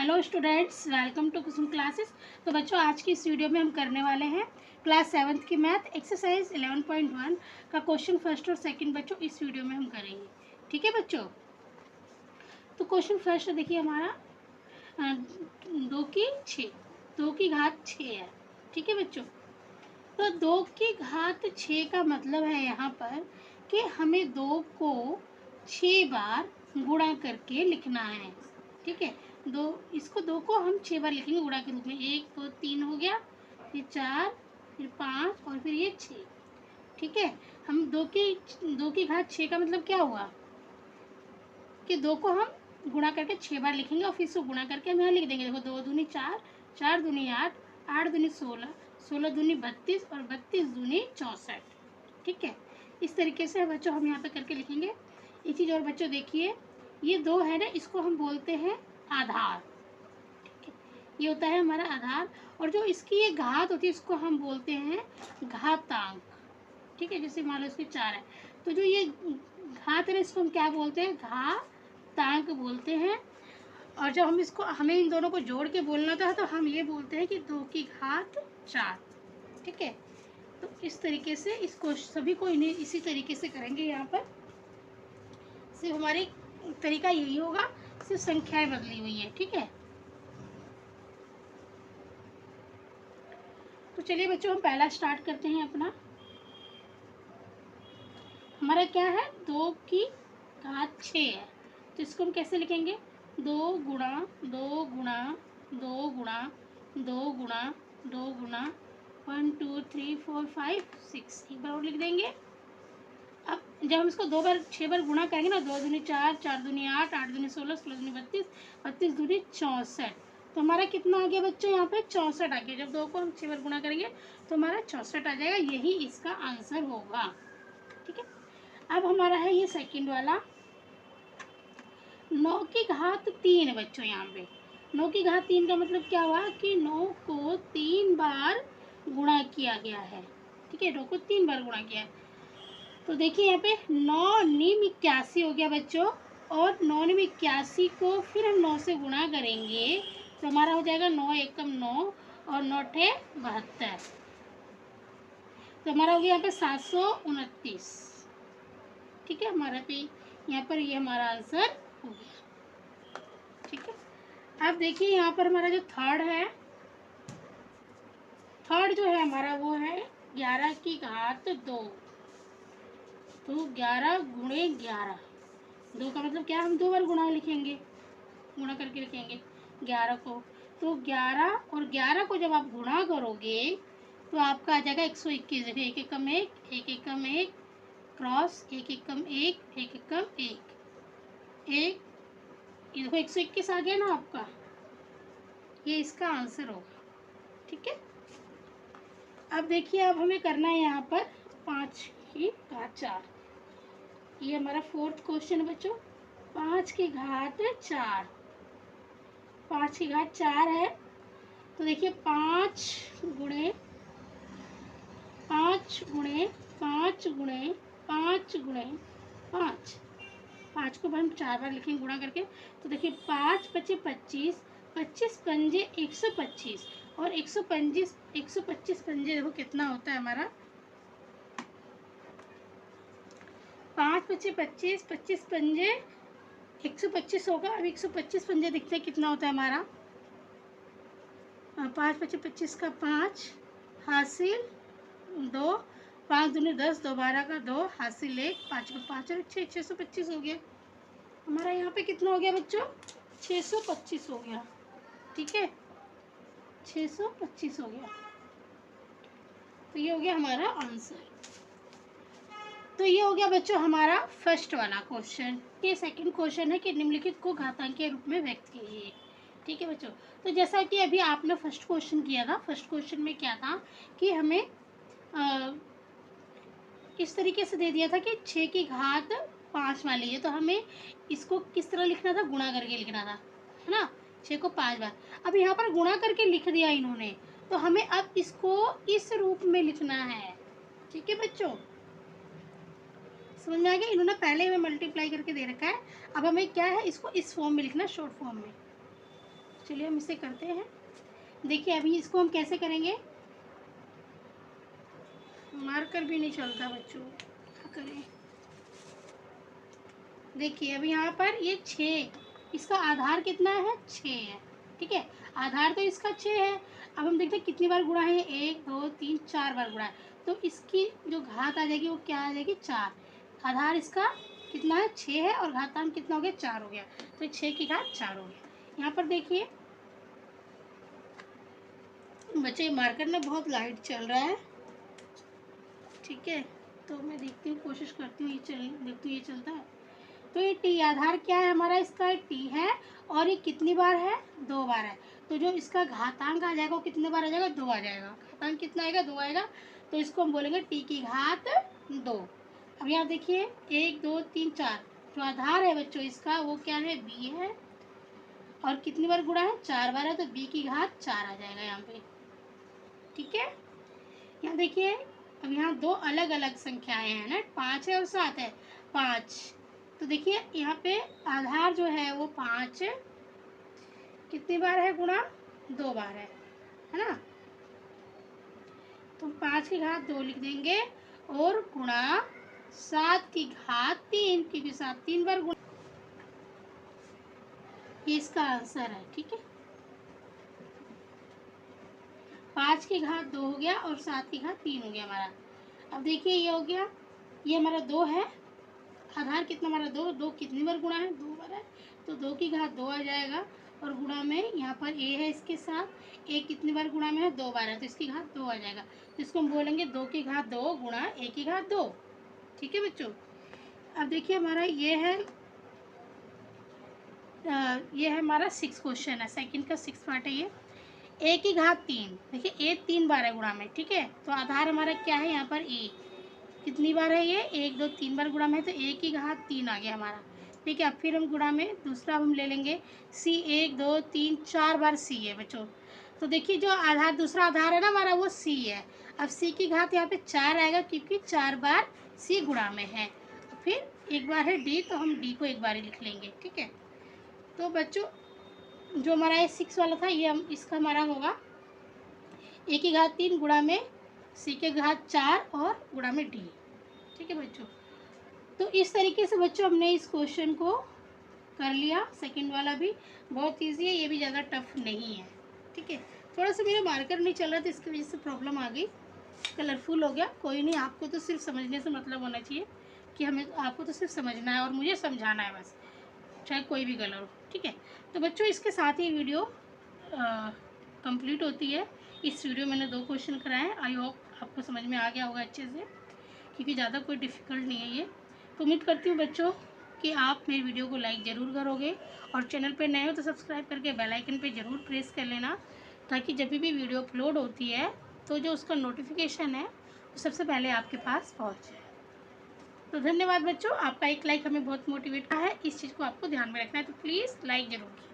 Hello students, welcome to Kusum classes. तो बच्चों, आज की इस वीडियो में हम करने वाले हैं क्लास 7th की मैथ एक्सरसाइज 11.1 का क्वेश्चन फर्स्ट और सेकंड। बच्चों, इस वीडियो में हम करेंगे, ठीक है बच्चों। तो क्वेश्चन फर्स्ट देखिए हमारा 2 की 6, 2 की घात 6 है, ठीक है बच्चों। तो 2 की घात 6 का मतलब है यहाँ पर कि हमें 2 को 6 बार गुणा करके लिखना है, ठीक है। इसको 2 को हम 6 बार लिखेंगे गुणा के रूप में। 1 2 3 हो गया, फिर 4, फिर 5 और फिर ये 6, ठीक है। हम 2 की घात 6 का मतलब क्या हुआ कि 2 को हम गुणा करके 6 बार लिखेंगे और फिर इसको गुणा करके हम यहाँ लिख देंगे। देखो 2 दूनी 4, 4 दूनी 8, 8 दूनी 16, 16 दूनी 32 और 32 दूनी 64, ठीक है। इस तरीके से बच्चों हम यहाँ पे करके लिखेंगे। एक चीज़ और बच्चों देखिए, ये 2 है ना, इसको हम बोलते हैं आधार, ठीक है। ये होता है हमारा आधार। और जो इसकी ये घात होती है इसको हम बोलते हैं घातांक, ठीक है। जैसे मान लो इसकी 4 है, तो जो ये घात है इसको हम क्या बोलते हैं, घातांक बोलते हैं। और जब हम इसको हमें इन दोनों को जोड़ के बोलना था तो हम ये बोलते हैं कि 2 की घात 4, ठीक है। तो इस तरीके से इसको सभी को इन्हें इसी तरीके से करेंगे। यहाँ पर सिर्फ हमारी तरीका यही होगा, सिर्फ संख्याएं बदली हुई है, ठीक है। तो चलिए बच्चों, हम पहला स्टार्ट करते हैं अपना। हमारा क्या है, 2 की घात 6 है, तो इसको हम कैसे लिखेंगे, 2 गुणा 2 गुणा 2 गुणा 2 गुणा 2 गुणा 1 2 3 4 5 6, एक बार और लिख देंगे। अब जब हम इसको 6 बार गुणा करेंगे ना, 2 दूनी 4, 4 दूनी 8, 8 दूनी 16, 16 दूनी 32, 32 दूनी 64, तो हमारा कितना आ गया बच्चों, यहाँ पे 64 आ गया। जब 2 को हम 6 बार गुणा करेंगे तो हमारा 64 आ जाएगा, यही इसका आंसर होगा, ठीक है। अब हमारा है ये सेकंड वाला, 9 की घात 3 बच्चों। यहाँ पे 9 की घात 3 का मतलब क्या हुआ कि 9 को 3 बार गुणा किया गया है, ठीक है। 9 को 3 बार गुणा किया है, तो देखिए यहाँ पे 9 नीम 81 हो गया बच्चों, और 9 नीम 81 को फिर हम 9 से गुणा करेंगे तो हमारा हो जाएगा 9 एकम 9 और 9 ठे 72, तो हमारा हो गया यहाँ पे 729, ठीक है। हमारा पे यहाँ पर ये हमारा आंसर हो गया, ठीक है। अब देखिए यहाँ पर हमारा जो थर्ड है, थर्ड जो है हमारा वो है 11 की घात 2, तो 11 गुणे 11, 2 का मतलब क्या, हम 2 बार गुणा लिखेंगे, गुणा करके लिखेंगे 11 को। तो 11 और 11 को जब आप गुणा करोगे तो आपका आ जाएगा 121। देखिए 1 एकम 1, 1 एकम 1 क्रॉस 1 एकम 1, 1 एकम 1, एक, ये देखो 121 आ गया ना आपका, ये इसका आंसर होगा, ठीक है। अब देखिए, अब हमें करना है यहाँ पर 5 की घात 4, ये हमारा फोर्थ क्वेश्चन है बच्चों। 5 की घात 4, 5 की घात 4 है, तो देखिए 5 गुणे 5 गुणे 5 गुणे 5 गुणे 5, 5 को हम 4 बार लिखेंगे गुणा करके, तो देखिए 5 पचे 25, 25 पंजे 125, और 125 पंजे देखो कितना होता है हमारा, 5 पचे 25, 25 पंजे 125 होगा। अब 125 पंजे दिखते हैं कितना होता है हमारा, 5 पचे 25 का 5 हासिल 2, 5 दूनी 10, 2 12 का 2 हासिल 1, 5 को 5 और 6, 625 हो गया। हमारा यहाँ पे कितना हो गया बच्चों, 625 हो गया, ठीक है, 625 हो गया। तो ये हो गया हमारा आंसर। तो ये हो गया बच्चों हमारा फर्स्ट वाला क्वेश्चन। ये सेकंड क्वेश्चन है कि निम्नलिखित को घातांक के रूप में व्यक्त कीजिए, ठीक है बच्चों। तो जैसा कि अभी आपने फर्स्ट क्वेश्चन किया था, फर्स्ट क्वेश्चन में क्या था कि हमें इस तरीके से दे दिया था कि 6 की घात 5 वाली है, तो हमें इसको किस तरह लिखना था, गुणा करके लिखना था, है ना। 6 को 5 बार, अब यहाँ पर गुणा करके लिख दिया इन्होंने, तो हमें अब इसको इस रूप में लिखना है, ठीक है बच्चों। समझ में आ गया, इन्होंने पहले हमें मल्टीप्लाई करके दे रखा है, अब हमें क्या है, इसको इस फॉर्म में लिखना, शॉर्ट फॉर्म में, चलिए हम इसे करते हैं। देखिए अभी इसको हम कैसे करेंगे, मार्कर भी नहीं चलता बच्चों, क्या करें। देखिए अभी यहाँ पर ये 6, इसका आधार कितना है, 6 है, ठीक है। आधार तो इसका 6 है। अब हम देखते हैं कितनी बार गुणा है, 1 2 3 4 बार गुणा है, तो इसकी जो घात आ जाएगी वो क्या आ जाएगी, 4। आधार इसका कितना है, 6 है, और घातांक कितना हो गया, 4 हो गया, तो 6 की घात 4 हो गया। यहाँ पर देखिए बच्चे मार्कर में बहुत लाइट चल रहा है, ठीक है। तो मैं देखती हूँ, कोशिश करती हूँ ये देखती हूँ ये चलता है। तो ये टी आधार क्या है हमारा, इसका टी है, और ये कितनी बार है, 2 बार है। तो जो इसका घातांक आ जाएगा वो कितने बार आ जाएगा, 2 आ जाएगा। घातांक कितना आएगा, 2 आएगा, तो इसको हम बोलेंगे टी की घात 2। अब यहाँ देखिए 1 2 3 4, जो आधार है बच्चों इसका वो क्या है, बी है, और कितनी बार गुणा है, 4 बार है, तो बी की घात 4 आ जाएगा यहाँ पे, ठीक है। यहाँ देखिए अब यहाँ 2 अलग अलग संख्याएं हैं ना, 5 है और 7 है, 5। तो देखिए यहाँ पे आधार जो है वो 5 कितनी बार है, गुणा 2 बार है ना। तो 5 की घात 2 लिख देंगे, और गुणा 7 की घात 3, क्योंकि 7 3 बार गुणा, ये इसका आंसर है, ठीक है। 5 की घात 2 हो गया और 7 की घात 3 हो गया हमारा। अब देखिए ये हो गया, ये हमारा 2 है, आधार कितना हमारा 2, 2 कितनी बार गुणा है, 2 बार है, तो 2 की घात 2 आ जाएगा, और गुणा में यहाँ पर ए है इसके साथ, ए कितनी बार गुणा में है, 2 बार है, तो इसकी घात 2 आ जाएगा। तो इसको हम बोलेंगे 2 की घात 2 गुणा ए की घात 2, ठीक है बच्चों। अब देखिए हमारा ये है हमारा 6 क्वेश्चन है, सेकंड का 6 पार्ट है ये। ए की घात 3, देखिए ए 3 बार है गुणा में, ठीक है। तो आधार हमारा क्या है यहाँ पर, ए कितनी बार है, ये 1 2 3 बार गुणा में है, तो ए की घात 3 आ गया हमारा, ठीक है। अब फिर हम गुणा में दूसरा हम ले लेंगे सी, 1 2 3 4 बार सी है बच्चों। तो देखिए जो आधार दूसरा आधार है ना हमारा वो सी है। अब सी की घात यहाँ पे 4 आएगा, क्योंकि 4 बार सी गुणा में है। तो फिर एक बार है डी, तो हम डी को एक बार ही लिख लेंगे, ठीक है। तो बच्चों जो हमारा ये 6 वाला था, ये हम इसका हमारा होगा ए की घात 3 गुणा में सी के घात 4 और गुणा में डी, ठीक है बच्चों। तो इस तरीके से बच्चों हमने इस क्वेश्चन को कर लिया। सेकंड वाला भी बहुत इजी है, ये भी ज़्यादा टफ नहीं है, ठीक है। थोड़ा सा मेरा मार्कर नहीं चल रहा था, इसकी वजह से प्रॉब्लम आ गई, कलरफुल हो गया। कोई नहीं, आपको तो सिर्फ समझने से मतलब होना चाहिए कि हमें आपको तो सिर्फ समझना है और मुझे समझाना है बस, चाहे कोई भी कलर हो, ठीक है। तो बच्चों इसके साथ ही वीडियो कंप्लीट होती है। इस वीडियो में मैंने 2 क्वेश्चन कराए हैं, आई होप आपको समझ में आ गया होगा अच्छे से, क्योंकि ज़्यादा कोई डिफ़िकल्ट नहीं है ये। तो उम्मीद करती हूँ बच्चों कि आप मेरी वीडियो को लाइक ज़रूर करोगे, और चैनल पे नए हो तो सब्सक्राइब करके बेल आइकन पे ज़रूर प्रेस कर लेना, ताकि जब भी वीडियो अपलोड होती है तो जो उसका नोटिफिकेशन है वो सबसे पहले आपके पास पहुँचे। तो धन्यवाद बच्चों, आपका एक लाइक हमें बहुत मोटिवेट है, इस चीज़ को आपको ध्यान में रखना है, तो प्लीज़ लाइक ज़रूर कीजिए।